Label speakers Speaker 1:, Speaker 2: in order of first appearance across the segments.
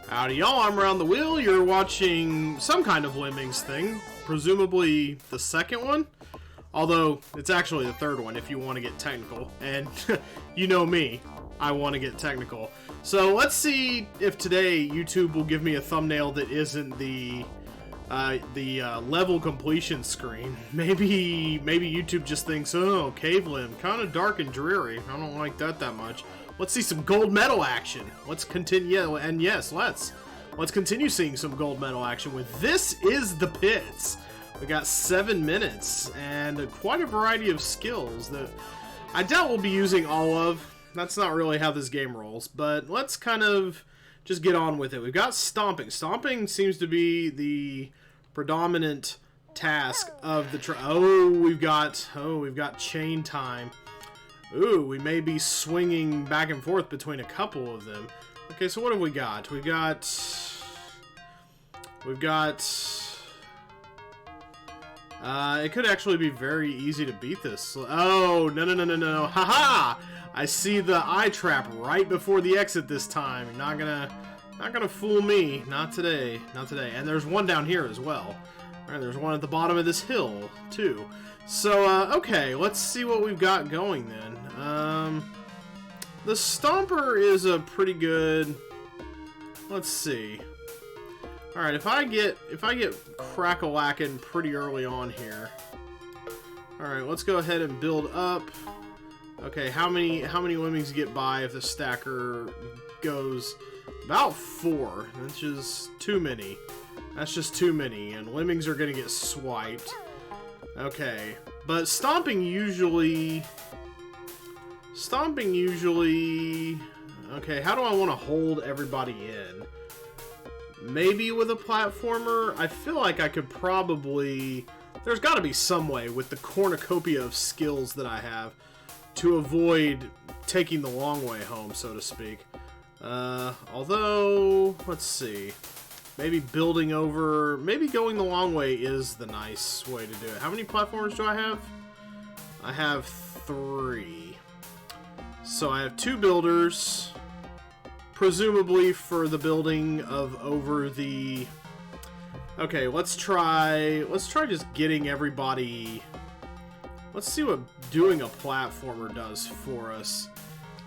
Speaker 1: Howdy y'all, I'm Round the Wheel. You're watching some kind of Lemmings thing, presumably the second one. Although, it's actually the third one if you want to get technical. And, you know me, I want to get technical. So let's see if today YouTube will give me a thumbnail that isn't the level completion screen. Maybe YouTube just thinks, oh, Cave Limb, kind of dark and dreary. I don't like that much. Let's see some gold medal action. Let's continue, and yes, let's continue seeing some gold medal action with This Is the Pits. We got 7 minutes and quite a variety of skills that I doubt we'll be using all of. That's not really how this game rolls, but let's kind of just get on with it. We've got stomping. Stomping seems to be the predominant task of the we've got chain time. Ooh, we may be swinging back and forth between a couple of them. Okay, so what have we got? We've got it could actually be very easy to beat this. Oh, no. Haha! I see the eye trap right before the exit this time. You're not gonna fool me. Not today. Not today. And there's one down here as well. Alright, there's one at the bottom of this hill, too. So, okay, let's see what we've got going then. The Stomper is a pretty good... Let's see. Alright, if I get crack-a-lackin' pretty early on here. Alright, let's go ahead and build up. Okay, how many lemmings get by if the stacker goes about 4? That's just too many. That's just too many, and lemmings are gonna get swiped. Okay, but stomping usually... Okay, how do I want to hold everybody in? Maybe with a platformer? I feel like I could probably... There's got to be some way with the cornucopia of skills that I have to avoid taking the long way home, so to speak. Although, let's see. Maybe building over... Maybe going the long way is the nice way to do it. How many platforms do I have? I have 3. So I have 2 builders, presumably for the building of over the... Okay, let's try just getting everybody... Let's see what doing a platformer does for us.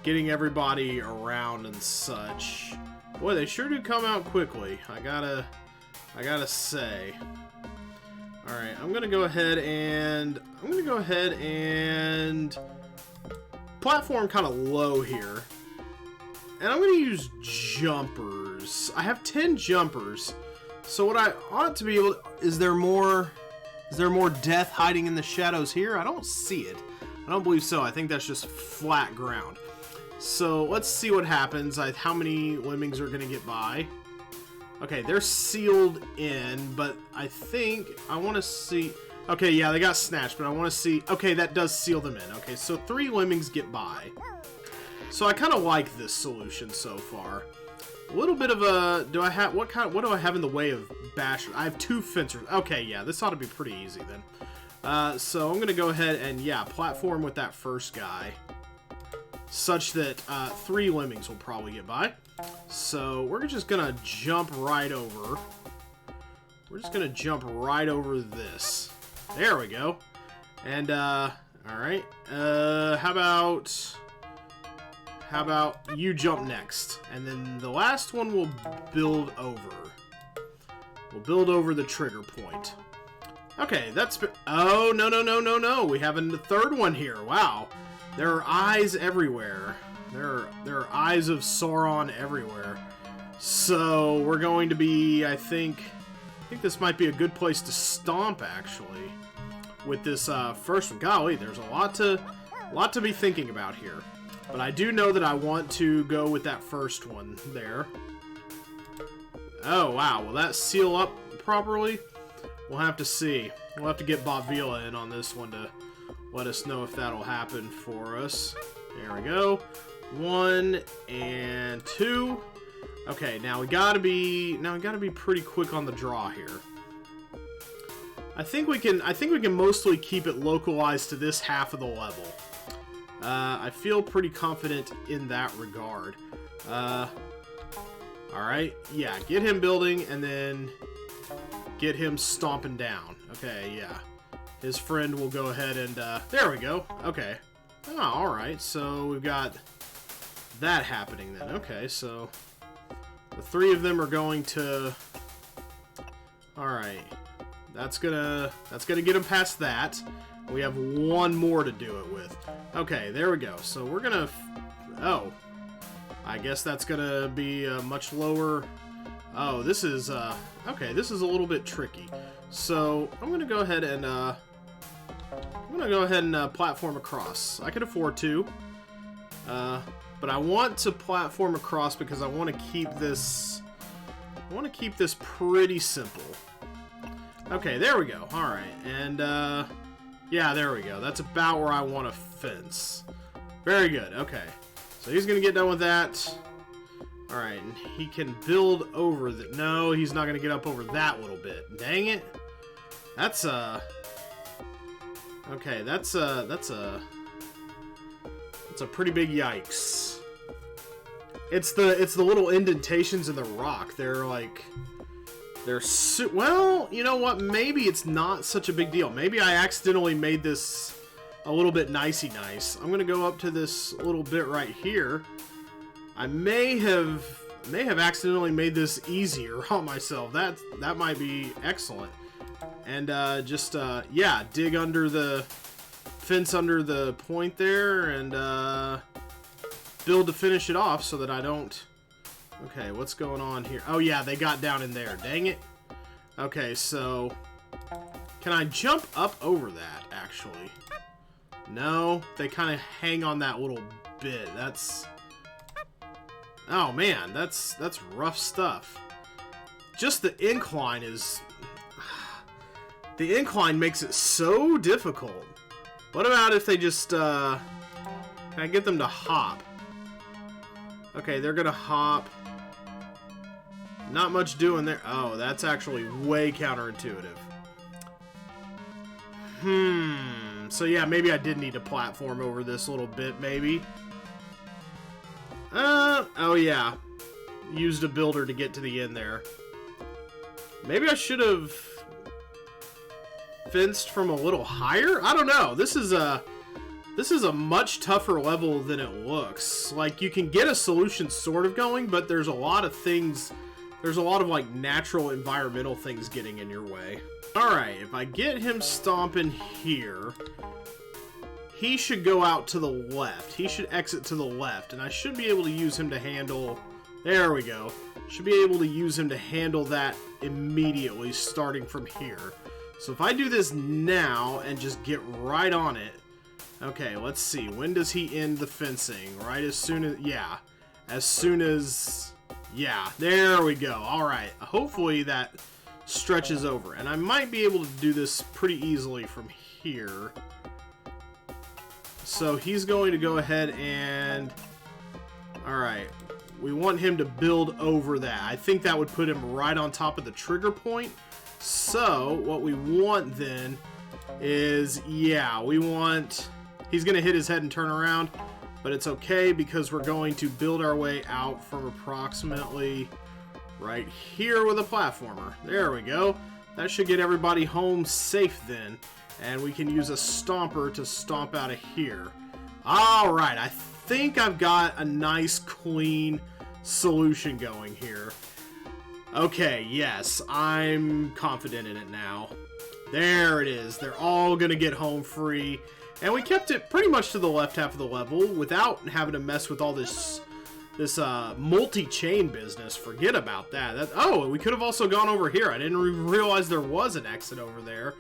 Speaker 1: Getting everybody around and such. Boy, they sure do come out quickly. I gotta say. Alright, I'm gonna go ahead and platform kind of low here. And I'm going to use jumpers. I have 10 jumpers. So what I ought to be able to... Is there more death hiding in the shadows here? I don't see it. I don't believe so. I think that's just flat ground. So let's see what happens. How many lemmings are going to get by. Okay, they're sealed in, but I think I want to see... Okay, yeah, they got snatched, but I want to see... Okay, that does seal them in. Okay, so 3 lemmings get by. So I kind of like this solution so far. A little bit of a... Do I have... What do I have in the way of basher? I have 2 fencers. Okay, yeah, this ought to be pretty easy then. So I'm going to go ahead and, yeah, platform with that first guy. Such that 3 lemmings will probably get by. So we're just going to jump right over. We're just going to jump right over this. There we go. And, alright. How about you jump next? And then the last one will build over. We'll build over the trigger point. Okay, that's... Oh, no. We have a third one here. Wow. There are eyes everywhere. There are eyes of Sauron everywhere. So, we're going to be, I think this might be a good place to stomp, actually. With this first one. Golly, there's a lot to be thinking about here. But I do know that I want to go with that first one there. Oh, wow. Will that seal up properly? We'll have to see. We'll have to get Bob Vila in on this one to let us know if that'll happen for us. There we go. 1 and 2. Okay, now we gotta be pretty quick on the draw here. I think we can mostly keep it localized to this half of the level. I feel pretty confident in that regard. Alright, yeah, get him building, and then get him stomping down. Okay, yeah. His friend will go ahead and, there we go. Okay. Oh, alright, so we've got that happening then. Okay, so the three of them are going to... Alright. That's gonna get him past that. We have one more to do it with. Okay, there we go. So we're gonna... Oh. I guess that's gonna be much lower. Oh, this is, okay, this is a little bit tricky. So, I'm gonna go ahead and, platform across. I can afford to. But I want to platform across because I want to keep this... pretty simple. Okay, there we go. Alright, and, yeah, there we go. That's about where I want to fence. Very good, okay. So he's going to get done with that. Alright, and he can build over the... No, he's not going to get up over that little bit. Dang it. That's, okay, that's a pretty big yikes. It's the little indentations in the rock. They're like... well, you know what? Maybe it's not such a big deal. Maybe I accidentally made this a little bit nicey nice. I'm gonna go up to this little bit right here. I may have accidentally made this easier on myself. That might be excellent. And just yeah, dig under the fence under the point there and build to finish it off so that I don't... Okay, what's going on here? Oh yeah, they got down in there. Dang it. Okay, so... Can I jump up over that, actually? No, they kind of hang on that little bit. That's... Oh man, that's rough stuff. Just the incline is... The incline makes it so difficult. What about if they just, Can I get them to hop? Okay, they're gonna hop. Not much doing there. Oh, that's actually way counterintuitive. So yeah, maybe I did need to platform over this little bit, maybe. Oh yeah. Used a builder to get to the end there. Maybe I should have fenced from a little higher? I don't know. This is a much tougher level than it looks. Like, you can get a solution sort of going, but there's a lot of things... There's a lot of, like, natural environmental things getting in your way. Alright, if I get him stomping here, he should go out to the left. He should exit to the left, and I should be able to use him to handle... There we go. Should be able to use him to handle that immediately, starting from here. So if I do this now, and just get right on it... Okay, let's see. When does he end the fencing? Right as soon as... Yeah. As soon as... Yeah, there we go. Alright, hopefully that stretches over. And I might be able to do this pretty easily from here. So he's going to go ahead and... Alright, we want him to build over that. I think that would put him right on top of the trigger point. So, what we want then is... Yeah, we want... He's going to hit his head and turn around. But it's okay because we're going to build our way out from approximately right here with a platformer. There we go. That should get everybody home safe then. And we can use a stomper to stomp out of here. Alright, I think I've got a nice clean solution going here. Okay, yes, I'm confident in it now. There it is. They're all gonna get home free. And we kept it pretty much to the left half of the level without having to mess with all this multi-chain business. Forget about that. Oh, we could have also gone over here. I didn't realize there was an exit over there.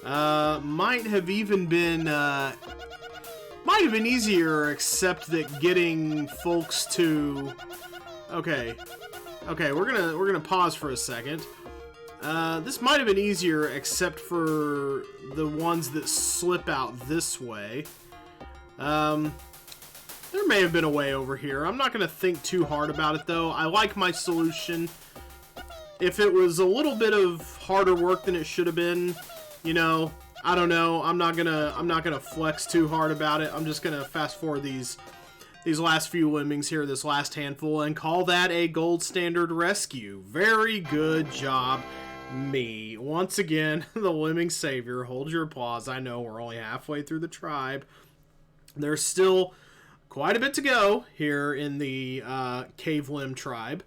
Speaker 1: Might have even been easier, except that getting folks to... Okay, we're gonna pause for a second. This might have been easier, except for the ones that slip out this way. There may have been a way over here. I'm not going to think too hard about it, though. I like my solution. If it was a little bit of harder work than it should have been, you know, I don't know. I'm not gonna flex too hard about it. I'm just gonna fast forward these these last few lemmings here, this last handful, and call that a gold standard rescue. Very good job, me. Once again, the lemming savior. Hold your applause. I know we're only halfway through the tribe. There's still quite a bit to go here in the Cave Limb tribe.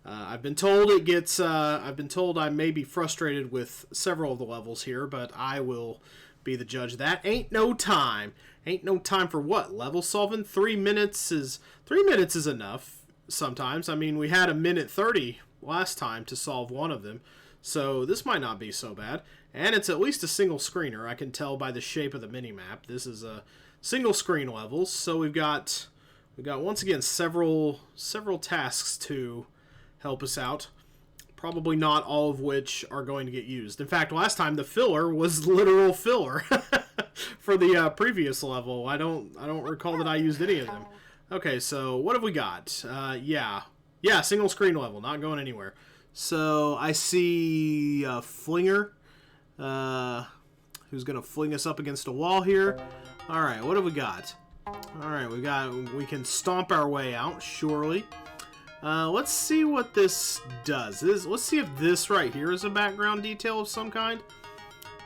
Speaker 1: I've been told it gets. I've been told I may be frustrated with several of the levels here, but I will be the judge of that. Ain't no time. Ain't no time for what? Level solving? 3 minutes is enough sometimes. I mean, we had 1:30 last time to solve one of them, so this might not be so bad. And it's at least a single screener. I can tell by the shape of the mini map. This is a single screen level, so we've got once again several tasks to help us out. Probably not all of which are going to get used. In fact, last time the filler was literal filler for the previous level. I don't recall that I used any of them. Okay, so what have we got? Yeah, single screen level, not going anywhere. So I see a flinger who's gonna fling us up against a wall here. All right, what have we got? All right, we can stomp our way out, surely. Let's see what this does. Let's see if this right here is a background detail of some kind.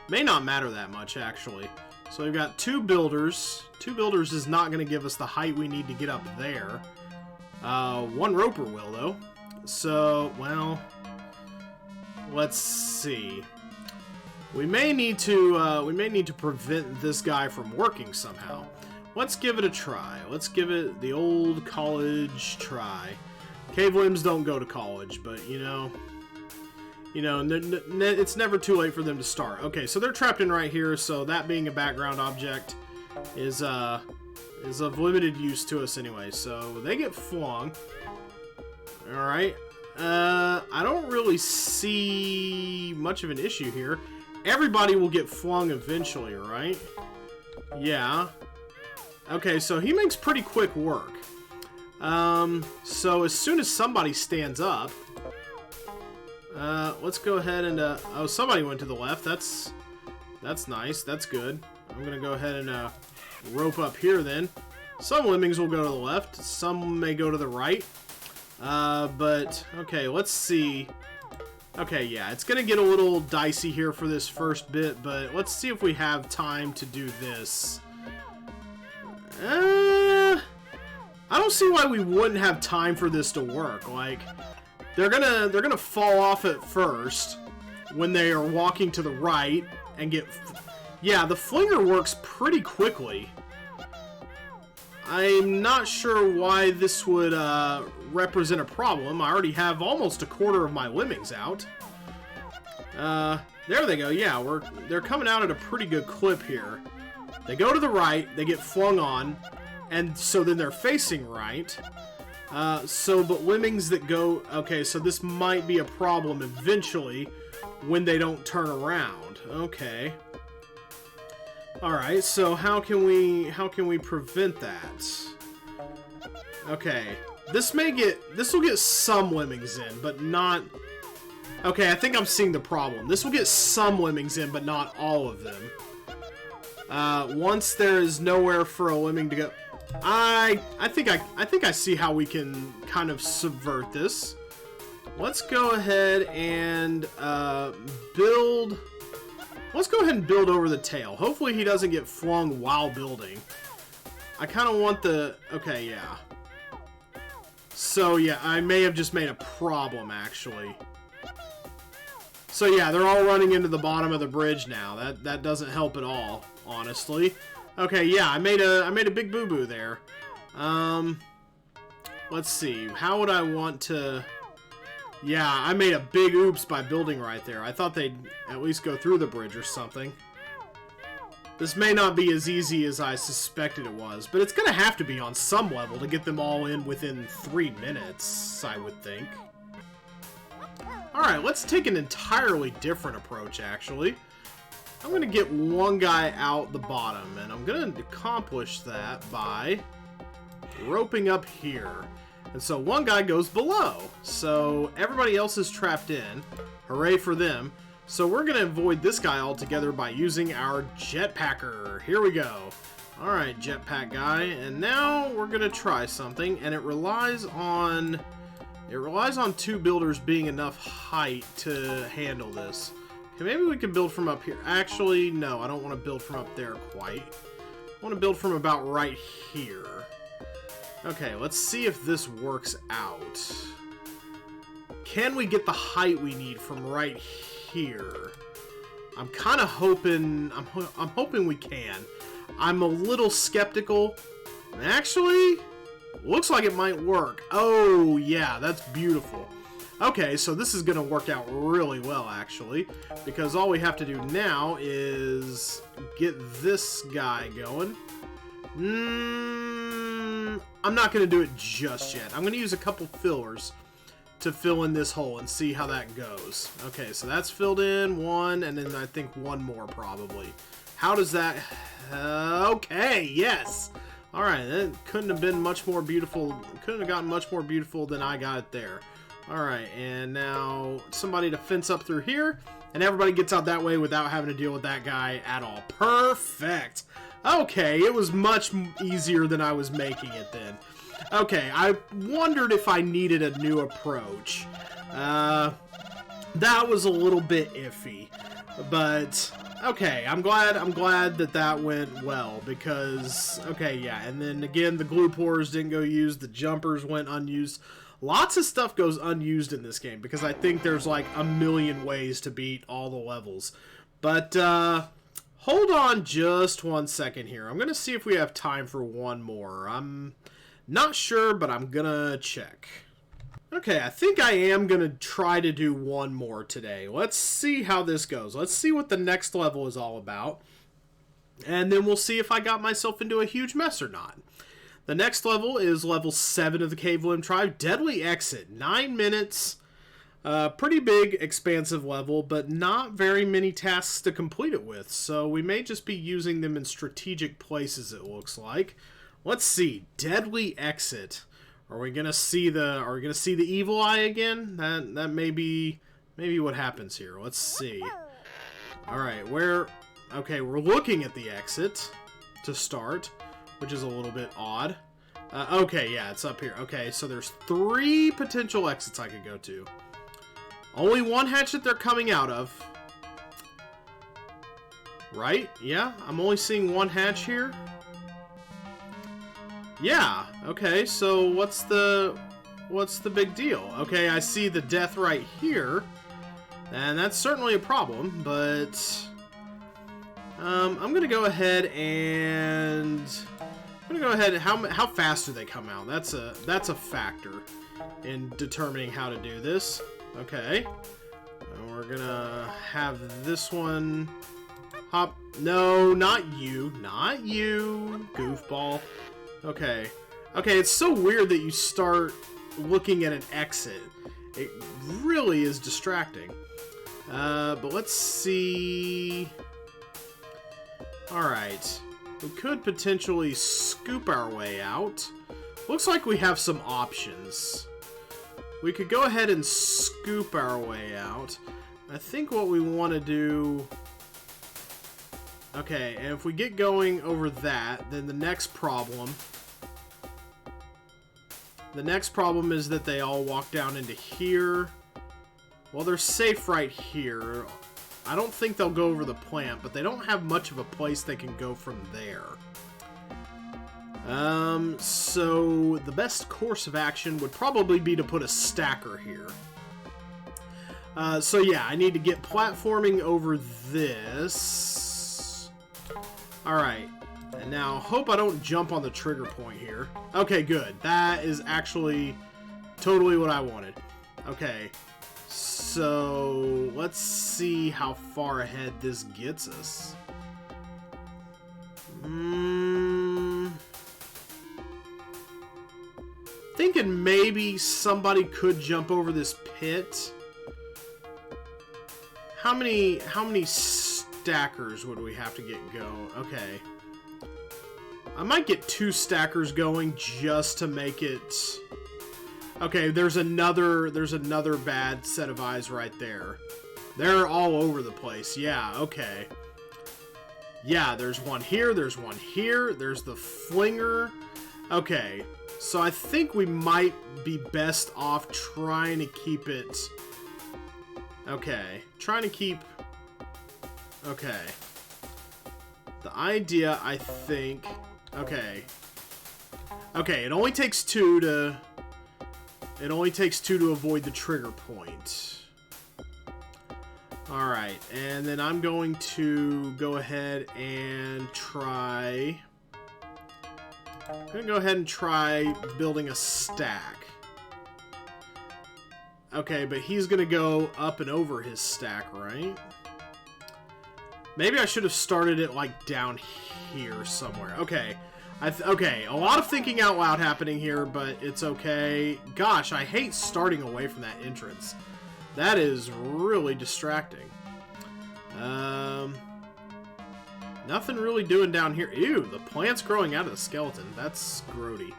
Speaker 1: May not matter that much, actually. So we've got 2 builders. 2 builders is not going to give us the height we need to get up there. 1 roper will, though. So, well, let's see. We may need to prevent this guy from working somehow. Let's give it a try. Let's give it the old college try. Cave limbs don't go to college, but you know, it's never too late for them to start. Okay, so they're trapped in right here, so that being a background object is of limited use to us anyway. So they get flung. All right. I don't really see much of an issue here. Everybody will get flung eventually, right? Yeah. Okay, so he makes pretty quick work. So as soon as somebody stands up, let's go ahead and, oh, somebody went to the left. That's nice. That's good. I'm gonna go ahead and, rope up here then. Some lemmings will go to the left. Some may go to the right. But, okay, let's see. Okay, yeah, it's gonna get a little dicey here for this first bit, but let's see if we have time to do this. I don't see why we wouldn't have time for this to work. Like, they're gonna fall off at first when they are walking to the right and get. Yeah, the flinger works pretty quickly. I'm not sure why this would represent a problem. I already have almost a quarter of my lemmings out. There they go. Yeah, they're coming out at a pretty good clip here. They go to the right, they get flung on, and so then they're facing right. But lemmings that go... Okay, so this might be a problem eventually when they don't turn around. Okay. Alright, so how can we prevent that? Okay. This will get some lemmings in, but not... Okay, I think I'm seeing the problem. This will get some lemmings in, but not all of them. Once there is nowhere for a lemming to go... I think I see how we can kind of subvert this. Let's go ahead and build... Let's go ahead and build over the tail. Hopefully he doesn't get flung while building. I kind of want the... Okay, yeah. So, yeah, I may have just made a problem, actually. So, yeah, they're all running into the bottom of the bridge now. That doesn't help at all, honestly. Okay, yeah, I made a big boo-boo there. Let's see. How would I want to... Yeah, I made a big oops by building right there. I thought they'd at least go through the bridge or something. This may not be as easy as I suspected it was, but it's going to have to be on some level to get them all in within 3 minutes, I would think. Alright, let's take an entirely different approach, actually. I'm going to get one guy out the bottom, and I'm going to accomplish that by roping up here. And so one guy goes below. So everybody else is trapped in. Hooray for them. So we're going to avoid this guy altogether by using our jetpacker. Here we go. Alright, jetpack guy, and now we're gonna try something, and it relies on two builders being enough height to handle this. Okay, maybe we can build from up here. Actually, no, I don't want to build from up there quite. I want to build from about right here. Okay, let's see if this works out. Can we get the height we need from right here? I'm kind of hoping, I'm hoping we can. I'm a little skeptical. Actually, looks like it might work. Oh, yeah, that's beautiful. Okay, so this is going to work out really well, actually, because all we have to do now is get this guy going. I'm not going to do it just yet. I'm going to use a couple fillers to fill in this hole and see how that goes. Okay, so that's filled in, one, and then I think one more probably. How does that... okay, yes! Alright, that couldn't have been much more beautiful. Couldn't have gotten much more beautiful than I got it there. Alright, and now somebody to fence up through here, and everybody gets out that way without having to deal with that guy at all. Perfect! Okay, it was much easier than I was making it then. Okay, I wondered if I needed a new approach. That was a little bit iffy, but okay, I'm glad that went well, because okay, yeah, and then again the glue pourers didn't go used, the jumpers went unused. Lots of stuff goes unused in this game because I think there's like a million ways to beat all the levels. But hold on just one second here. I'm gonna see if we have time for one more. I'm not sure, but I'm gonna check. Okay, I think I am going to try to do one more today. Let's see how this goes. Let's see what the next level is all about. And then we'll see if I got myself into a huge mess or not. The next level is level 7 of the Cave Limb Tribe, Deadly Exit. 9 minutes. Pretty big, expansive level, but not very many tasks to complete it with. So we may just be using them in strategic places, it looks like. Let's see. Deadly Exit. Are we gonna see the evil eye again? That may be what happens here. Let's see. Alright, okay, we're looking at the exit to start, which is a little bit odd. Okay, yeah, it's up here. Okay, so there's 3 potential exits I could go to. Only one hatch that they're coming out of. Right? Yeah, I'm only seeing one hatch here. Yeah, okay, so what's the big deal? Okay, I see the death right here, and that's certainly a problem, but I'm gonna go ahead and how fast do they come out? That's a factor in determining how to do this. Okay, and we're gonna have this one hop. No, not you, goofball. Okay. Okay, it's so weird that you start looking at an exit. It really is distracting. But let's see... Alright. We could potentially scoop our way out. Looks like we have some options. We could go ahead and scoop our way out. I think what we want to do... Okay, and if we get going over that, then the next problem is that they all walk down into here. Well, they're safe right here. I don't think they'll go over the plant, but they don't have much of a place they can go from there. So the best course of action would probably be to put a stacker here. So yeah, I need to get platforming over this. Alright, and now hope I don't jump on the trigger point here. Okay, good. That is actually totally what I wanted. Okay, so let's see how far ahead this gets us. Thinking maybe somebody could jump over this pit. How many stackers would we have to get going? Okay. I might get 2 stackers going just to make it... Okay, there's another bad set of eyes right there. They're all over the place. Yeah, okay. Yeah, there's one here, there's one here, there's the flinger. Okay, so I think we might be best off trying to keep it... Okay, trying to keep... Okay. The idea, I think... Okay. Okay, it only takes two to... It only takes two to avoid the trigger point. Alright, and then I'm going to go ahead and try... I'm going to go ahead and try building a stack. Okay, but he's going to go up and over his stack, right? Maybe I should have started it, like, down here somewhere. Okay. Okay, a lot of thinking out loud happening here, but it's okay. Gosh, I hate starting away from that entrance. That is really distracting. Nothing really doing down here. Ew, the plant's growing out of the skeleton. That's grody.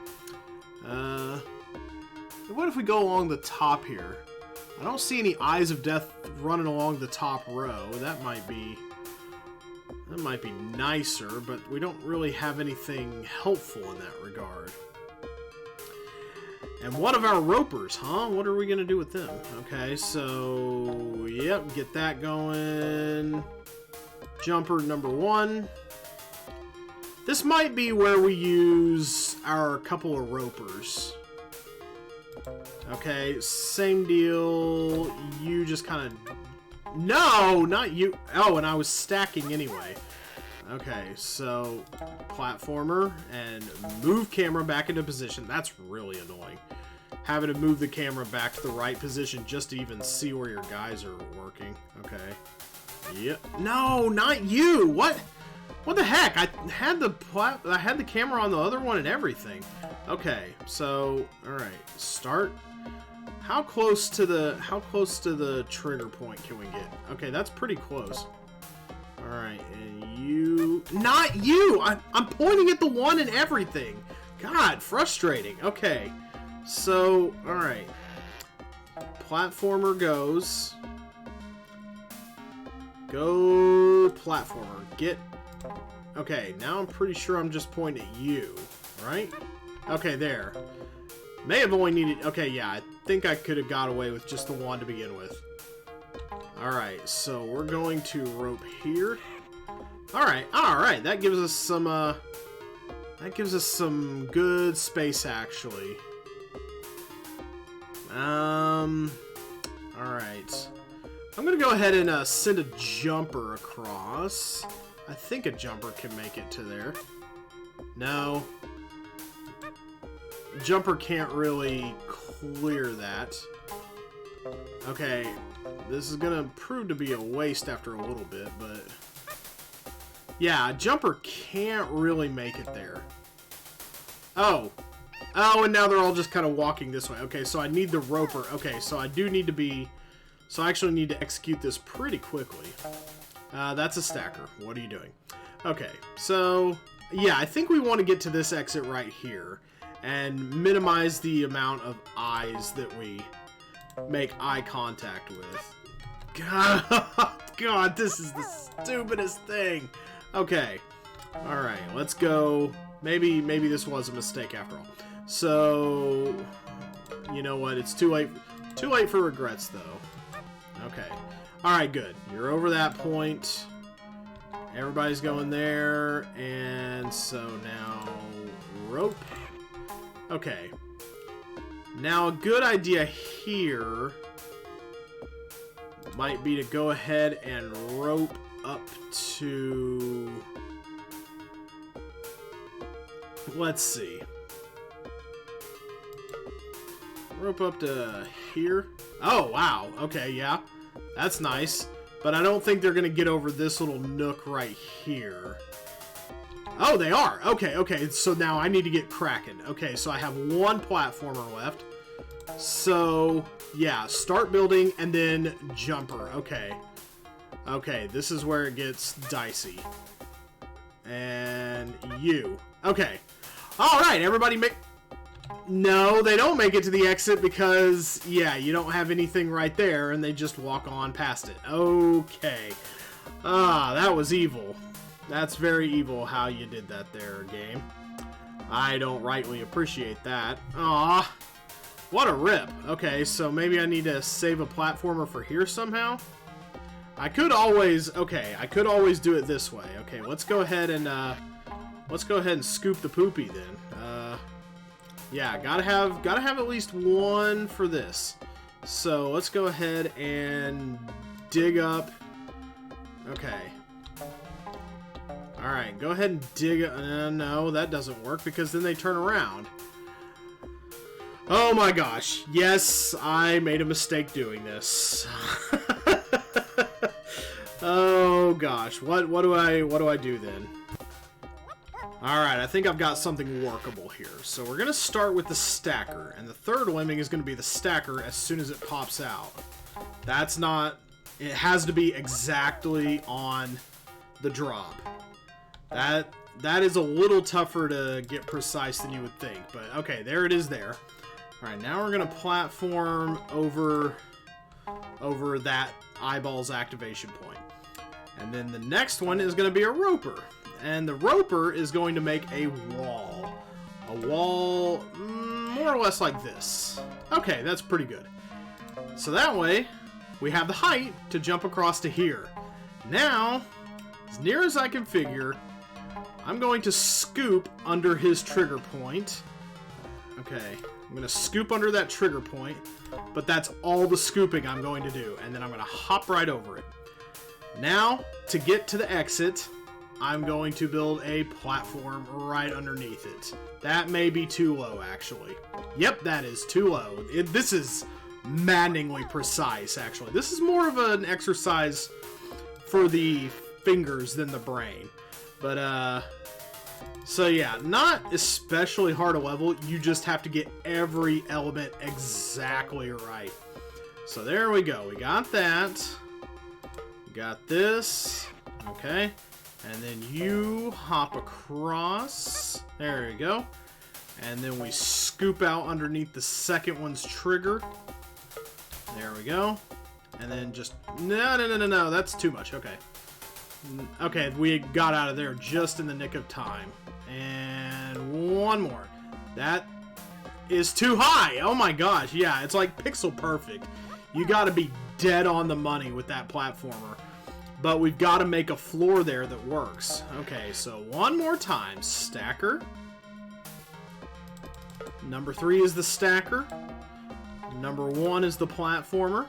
Speaker 1: What if we go along the top here? I don't see any Eyes of Death running along the top row. That might be nicer, but we don't really have anything helpful in that regard. And what of our ropers, huh? What are we going to do with them? Okay, so... Yep, get that going. Jumper number 1. This might be where we use our couple of ropers. Okay, same deal. You just kind of... No, not you. Oh, and I was stacking anyway. Okay, so platformer and move camera back into position. That's really annoying. Having to move the camera back to the right position just to even see where your guys are working. Okay. Yep. No, not you. What? What the heck? I had the camera on the other one and everything. Okay, so all right. Start. How close to the trigger point can we get? Okay, that's pretty close. All right, and you... Not you! I'm pointing at the one and everything. God, frustrating. Okay, so, all right. Platformer goes. Go platformer. Get... Okay, now I'm pretty sure I'm just pointing at you, right? Okay, there. May have only needed... Okay, yeah, I think I could have got away with just the one to begin with. Alright, so we're going to rope here. Alright, that gives us some, that gives us some good space, actually. Alright. I'm gonna go ahead and, send a jumper across. I think a jumper can make it to there. No. Jumper can't really clear that. Okay, this is gonna prove to be a waste after a little bit, but... Yeah, Jumper can't really make it there. Oh. Oh, and now they're all just kind of walking this way. Okay, so I need the roper. Okay, so I do need to be... So I actually need to execute this pretty quickly. That's a stacker. What are you doing? Okay, so... Yeah, I think we want to get to this exit right here. And minimize the amount of eyes that we make eye contact with. God, this is the stupidest thing. Okay. Alright, let's go. Maybe this was a mistake after all. So, you know what? It's too late. Too late for regrets, though. Okay. Alright, good. You're over that point. Everybody's going there. And so now, rope. Okay. Now, a good idea here might be to go ahead and rope up to... Let's see. Rope up to here. Oh, wow. Okay, yeah. That's nice. But I don't think they're going to get over this little nook right here. Oh, they are. Okay. So now I need to get cracking. Okay, so I have one platformer left. So, yeah, start building and then jumper. Okay, this is where it gets dicey. And you. Okay. All right, everybody make... No, they don't make it to the exit because, yeah, you don't have anything right there and they just walk on past it. Okay. Ah, that was evil. That's very evil how you did that there, game. I don't rightly appreciate that. Aw. What a rip. Okay, so maybe I need to save a platformer for here somehow? I could always do it this way. Okay, let's go ahead and scoop the poopy then. Yeah, gotta have at least one for this. So let's go ahead and dig up. Okay. Alright, go ahead and dig... no, that doesn't work because then they turn around. Oh my gosh. Yes, I made a mistake doing this. Oh gosh. What do I do then? Alright, I think I've got something workable here. So we're going to start with the stacker. And the third lemming is going to be the stacker as soon as it pops out. That's not... It has to be exactly on the drop. That is a little tougher to get precise than you would think. But okay, there it is there. Alright, now we're going to platform over that eyeball's activation point. And then the next one is going to be a roper. And the roper is going to make a wall. A wall more or less like this. Okay, that's pretty good. So that way, we have the height to jump across to here. Now, as near as I can figure, I'm going to scoop under his trigger point. Okay, I'm going to scoop under that trigger point, but that's all the scooping I'm going to do. And then I'm going to hop right over it. Now, to get to the exit, I'm going to build a platform right underneath it. That may be too low, actually. Yep, that is too low. This is maddeningly precise, actually. This is more of an exercise for the fingers than the brain. But, so yeah, not especially hard a level. You just have to get every element exactly right. So there we go. We got that. We got this. Okay. And then you hop across. There you go. And then we scoop out underneath the second one's trigger. There we go. And then just... No. That's too much. Okay. Okay, we got out of there just in the nick of time. And one more. That is too high. Oh my gosh. Yeah, it's like pixel perfect. You gotta be dead on the money with that platformer. But we've got to make a floor there that works. Okay, so one more time. Stacker. Number 3 is the stacker. Number 1 is the platformer.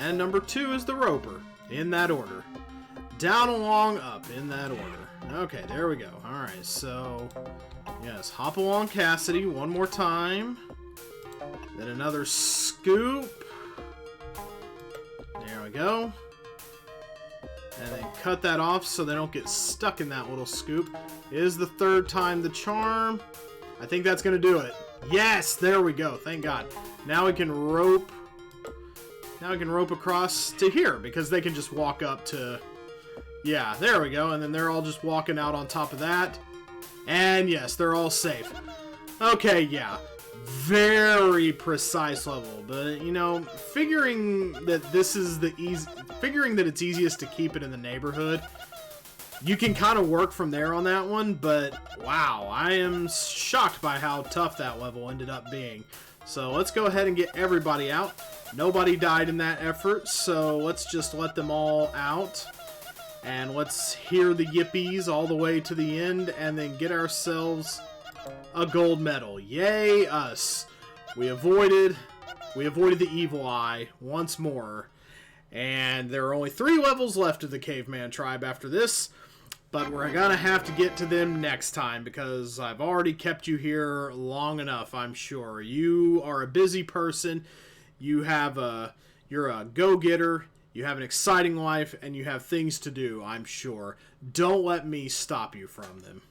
Speaker 1: And number 2 is the roper. In that order. Down, along, up. In that order. Okay, there we go. Alright, so... Yes, hop along Cassidy one more time. Then another scoop. There we go. And then cut that off so they don't get stuck in that little scoop. Is the third time the charm. I think that's going to do it. Yes, there we go. Thank God. Now we can rope. Now we can rope across to here because they can just walk up to... Yeah, there we go. And then they're all just walking out on top of that. And yes, they're all safe. Okay, yeah. Very precise level, but you know, figuring that it's easiest to keep it in the neighborhood, you can kind of work from there on that one. But wow, I am shocked by how tough that level ended up being. So let's go ahead and get everybody out. Nobody died in that effort, so let's just let them all out. And let's hear the yippies all the way to the end and then get ourselves a gold medal. Yay us. We avoided the evil eye once more. And there are only 3 levels left of the caveman tribe after this. But we're gonna have to get to them next time because I've already kept you here long enough, I'm sure. You are a busy person. You're a go-getter. You have an exciting life and you have things to do, I'm sure. Don't let me stop you from them.